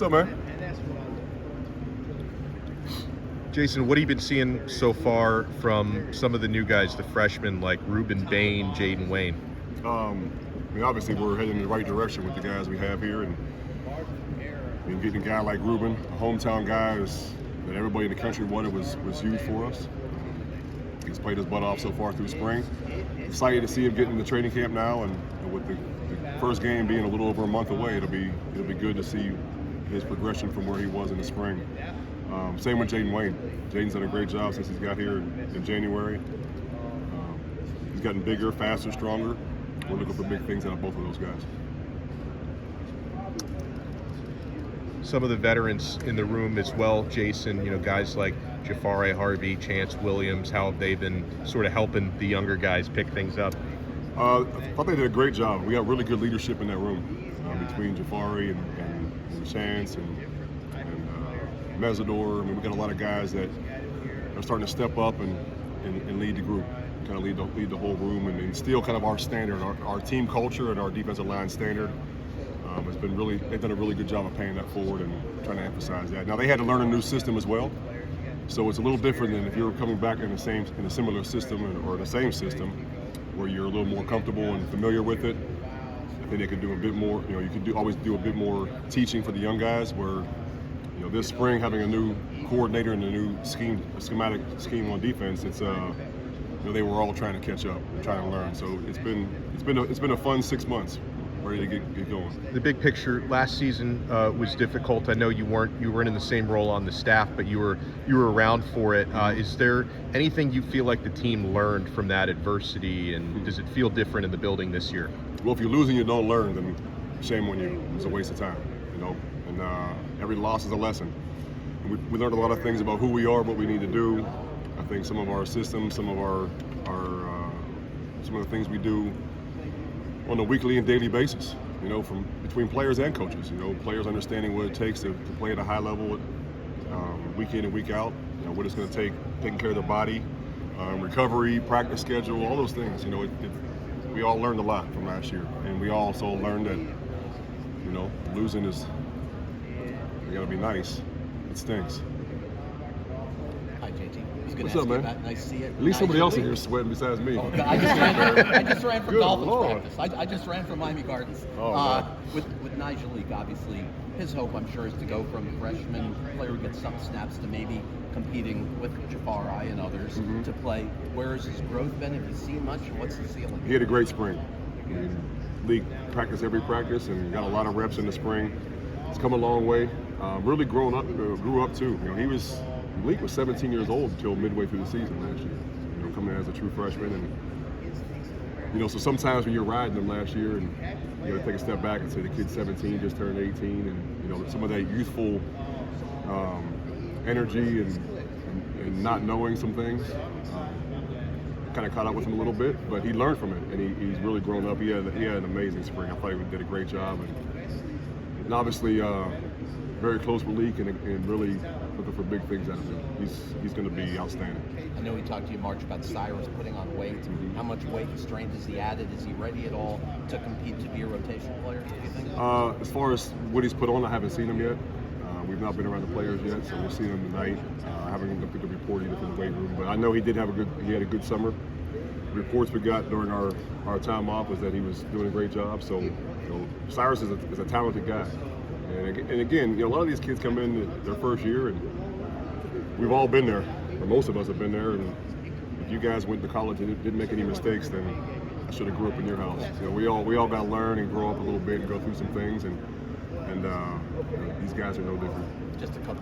What's up, man? Jason, what have you been seeing so far from some of the new guys, the freshmen like Rueben Bain, Jayden Wayne? I mean, obviously we're heading in the right direction with the guys we have here, and getting a guy like Rueben, a hometown guy that everybody in the country wanted, was huge for us. He's played his butt off so far through spring. Excited to see him get in the training camp now, and with the first game being a little over a month away, it'll be good to see his progression from where he was in the spring. Same with Jayden Wayne. Jayden's done a great job since he's got here in January. He's gotten bigger, faster, stronger. We're looking for big things out of both of those guys. Some of the veterans in the room as well, Jason, guys like Jahfari, Harvey, Chantz, Williams, how have they been sort of helping the younger guys pick things up? I thought they did a great job. We got really good leadership in that room between Jahfari and Chantz and Mesidor. I mean, we got a lot of guys that are starting to step up and lead the group, kind of lead the whole room and instill kind of our standard, our team culture and our defensive line standard. They've done a really good job of paying that forward and trying to emphasize that. Now they had to learn a new system as well, so it's a little different than if you're coming back in a similar system or the same system where you're a little more comfortable and familiar with it. I think they could do a bit more. You could always do a bit more teaching for the young guys. Where this spring having a new coordinator and a new schematic scheme on defense, it's they were all trying to catch up and trying to learn. So it's been a fun 6 months. Ready to get going. The big picture last season was difficult. I know you weren't in the same role on the staff, but you were around for it. Is there anything you feel like the team learned from that adversity, and does it feel different in the building this year? Well, if you're losing, you don't learn, then shame on you. It's a waste of time, And every loss is a lesson. And we learned a lot of things about who we are, what we need to do. I think some of our systems, some of the things we do on a weekly and daily basis, from between players and coaches. Players understanding what it takes to play at a high level, week in and week out. What it's going to take, taking care of their body, recovery, practice schedule, all those things. We all learned a lot from last year, and we also learned that, losing is, you got to be nice. It stinks. Hi, JT. What's up, man? Nice to see you. At least somebody else in here sweating besides me. Oh, I just ran from Good Dolphins Lord. practice. I just ran from Miami Gardens. Oh, with Nyjalik, obviously, his hope, I'm sure, is to go from freshman player who gets some snaps to maybe competing with Jahfari and others to play. Where has his growth been? Have you seen much? What's the ceiling? He had a great spring. League practice every practice and got a lot of reps in the spring. He's come a long way. Really grew up too. Malik was 17 years old until midway through the season last year. Coming in as a true freshman, and so sometimes when you're riding them last year, and you got to take a step back and say the kid's 17, just turned 18, and some of that youthful energy and not knowing some things kind of caught up with him a little bit, but he learned from it, and he's really grown up. He had an amazing spring. I thought he did a great job, and obviously very close with Malik and really looking for big things out of him. He's going to be outstanding. I know we talked to you, March, about Cyrus putting on weight. How much weight and strength has he added? Is he ready at all to compete to be a rotational player, do you think? As far as what he's put on, I haven't seen him yet. We've not been around the players yet, so we'll see him tonight. I haven't looked at the report either from the weight room, but I know he had a good summer. The reports we got during our time off was that he was doing a great job. So Cyrus is a talented guy. And again, a lot of these kids come in their first year, and we've all been there, or most of us have been there. And if you guys went to college and didn't make any mistakes, then I should have grew up in your house. We all got to learn and grow up a little bit and go through some things, and these guys are no different. Just a couple